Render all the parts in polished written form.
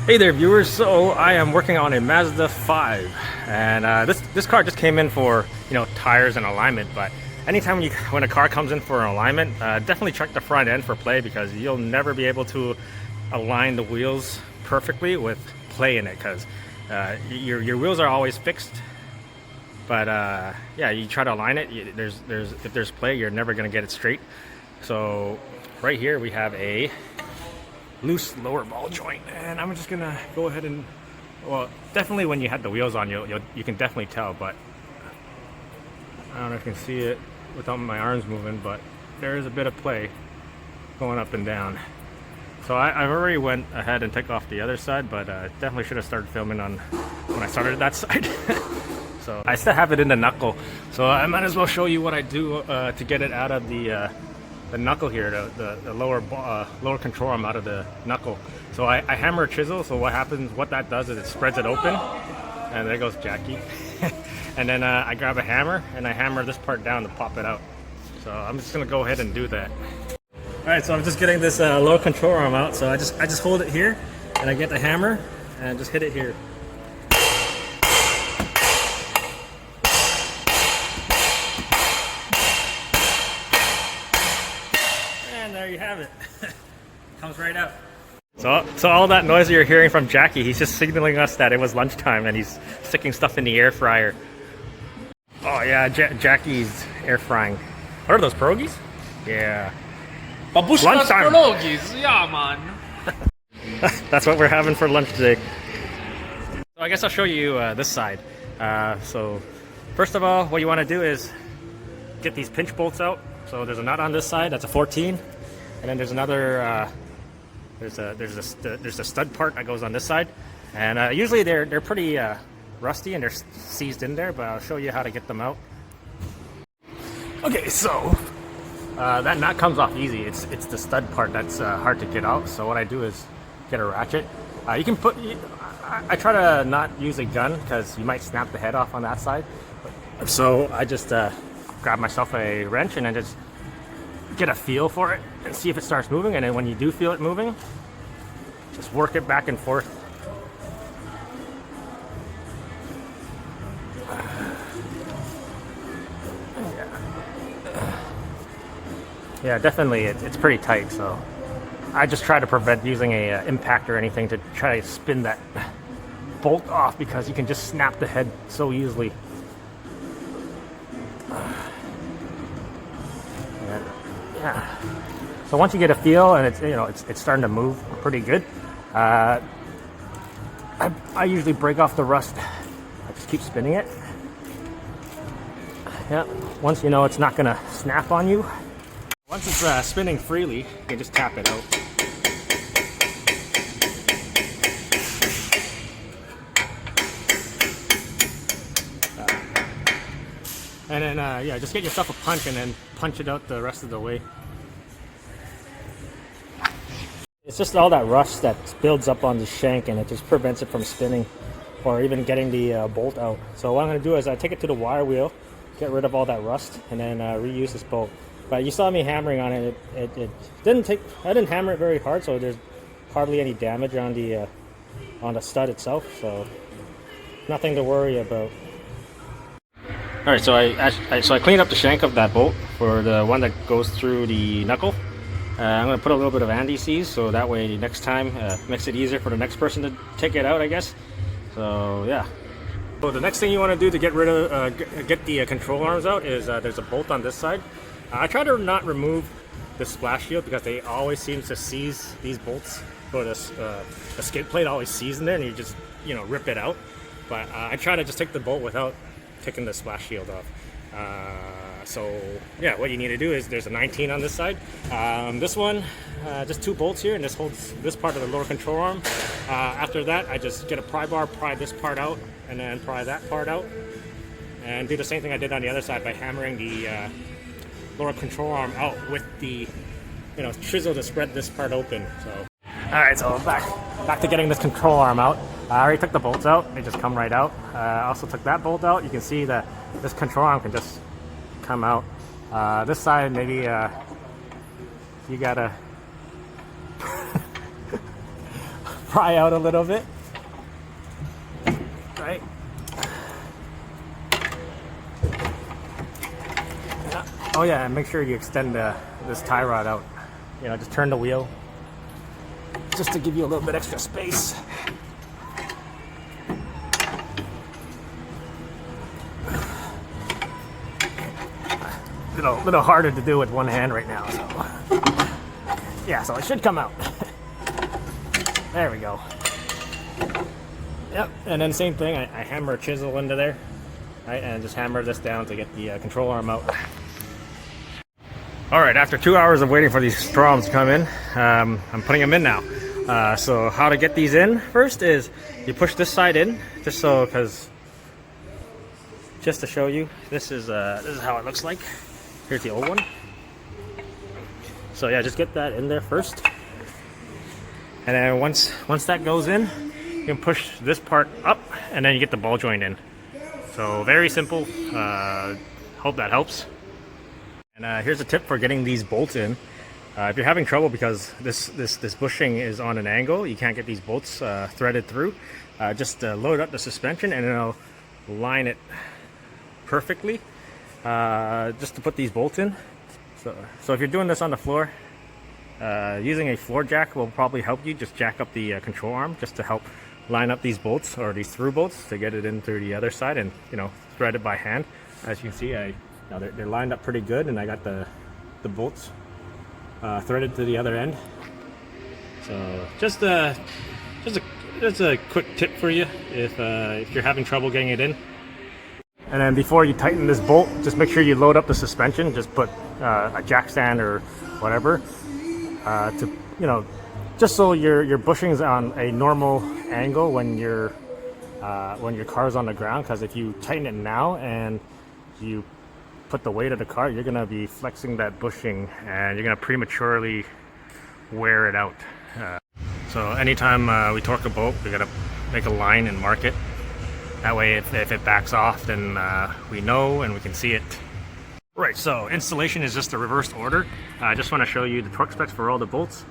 Hey there viewers, so I am working on a Mazda 5 and this car just came in for, tires and alignment, but anytime when a car comes in for an alignment, definitely check the front end for play because you'll never be able to align the wheels perfectly with play in it because your wheels are always fixed, but yeah, you try to align it, if there's play, you're never going to get it straight. So right here we have a loose lower ball joint, and I'm just gonna go ahead and, well, definitely when you had the wheels on, you can definitely tell, but I don't know if you can see it without my arms moving, but there is a bit of play going up and down. So I've already went ahead and took off the other side, but definitely should have started filming on when I started that side. So I still have it in the knuckle, so I might as well show you what I do to get it out of the knuckle here, the lower control arm out of the knuckle. So I hammer a chisel, so what that does is it spreads it open, and there goes Jackie. And then I grab a hammer and I hammer this part down to pop it out. So I'm just gonna go ahead and do that. Alright, so I'm just getting this lower control arm out, so I just hold it here and I get the hammer and just hit it here. There you have it. Comes right out. So all that noise you're hearing from Jackie, he's just signaling us that it was lunchtime and he's sticking stuff in the air fryer. Oh yeah, Jackie's air frying. What are those, pierogies? Yeah. Babushka's pierogies, yeah man. That's what we're having for lunch today. So I guess I'll show you this side. So first of all, what you want to do is get these pinch bolts out. So there's a nut on this side, that's a 14. And then there's another, there's a stud part that goes on this side, and usually they're pretty rusty and they're seized in there, but I'll show you how to get them out. Okay, so that nut comes off easy. It's the stud part that's hard to get out. So what I do is get a ratchet. You can I try to not use a gun because you might snap the head off on that side. So I just grab myself a wrench and then just get a feel for it and see if it starts moving, and then when you do feel it moving, just work it back and forth. Yeah, definitely it's pretty tight, so I just try to prevent using a impact or anything to try to spin that bolt off because you can just snap the head so easily. Yeah. So once you get a feel and it's starting to move pretty good, I usually break off the rust. I just keep spinning it. Yeah. Once you know it's not gonna snap on you. Once it's spinning freely, you can just tap it out. And then, yeah, just get yourself a punch and then punch it out the rest of the way. It's just all that rust that builds up on the shank and it just prevents it from spinning or even getting the bolt out. So what I'm going to do is I take it to the wire wheel, get rid of all that rust, and then reuse this bolt. But you saw me hammering on it. It didn't take, I didn't hammer it very hard, so there's hardly any damage on the stud itself. So nothing to worry about. Alright, so I cleaned up the shank of that bolt for the one that goes through the knuckle. I'm going to put a little bit of anti-seize so that way next time makes it easier for the next person to take it out, I guess. So yeah. So the next thing you want to do to get rid of get the control arms out is there's a bolt on this side. I try to not remove the splash shield because they always seem to seize these bolts, or the skid plate always seizes in there and you just rip it out. But I try to just take the bolt without taking the splash shield off. So yeah, what you need to do is there's a 19 on this side. This one, just 2 bolts here, and this holds this part of the lower control arm. After that, I just get a pry bar, pry this part out, and then pry that part out, and do the same thing I did on the other side by hammering the lower control arm out with the chisel to spread this part open. So all right, so back to getting this control arm out. I already took the bolts out, they just come right out. I also took that bolt out. You can see that this control arm can just come out. This side, maybe you gotta pry out a little bit. Right. Oh yeah, and make sure you extend this tie rod out. You know, just turn the wheel just to give you a little bit extra space. A little harder to do with one hand right now. So yeah, so it should come out. There we go. Yep, and then same thing. I hammer a chisel into there, right, and just hammer this down to get the control arm out. All right, after 2 hours of waiting for these straw arms to come in, I'm putting them in now. So how to get these in first is you push this side in, just to show you. This is how it looks like. Here's the old one. So yeah, just get that in there first, and then once that goes in, you can push this part up, and then you get the ball joint in. So very simple. Hope that helps. And here's a tip for getting these bolts in. If you're having trouble because this bushing is on an angle, you can't get these bolts threaded through, just load up the suspension and it'll line it perfectly, just to put these bolts in. So if you're doing this on the floor, using a floor jack will probably help you. Just jack up the control arm just to help line up these bolts, or these through bolts, to get it in through the other side, and thread it by hand. As you can see, they're lined up pretty good, and I got the bolts threaded to the other end. So just a quick tip for you if you're having trouble getting it in. And then before you tighten this bolt, just make sure you load up the suspension. Just put a jack stand or whatever to just so your bushing's on a normal angle when your car's on the ground. Because if you tighten it now and you put the weight of the car, you're gonna be flexing that bushing and you're gonna prematurely wear it out. So anytime we torque a bolt, we gotta make a line and mark it. That way if it backs off, then we know and we can see it. Right, so installation is just a reversed order. I just want to show you the torque specs for all the bolts.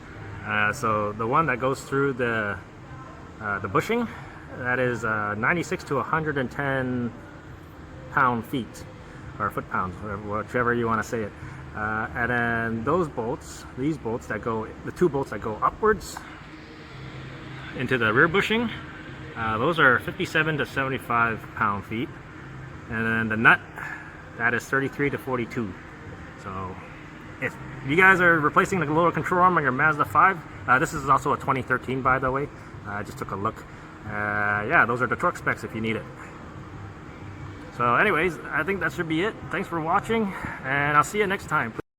So the one that goes through the bushing, that is 96 to 110 pound-feet, or foot-pounds, whichever you want to say it. And then those bolts, these bolts that go, the two bolts that go upwards into the rear bushing, those are 57 to 75 pound-feet. And then the nut, that is 33 to 42. So if you guys are replacing the lower control arm on your Mazda 5, this is also a 2013, by the way. I just took a look. Yeah, those are the torque specs if you need it. So anyways, I think that should be it. Thanks for watching, and I'll see you next time.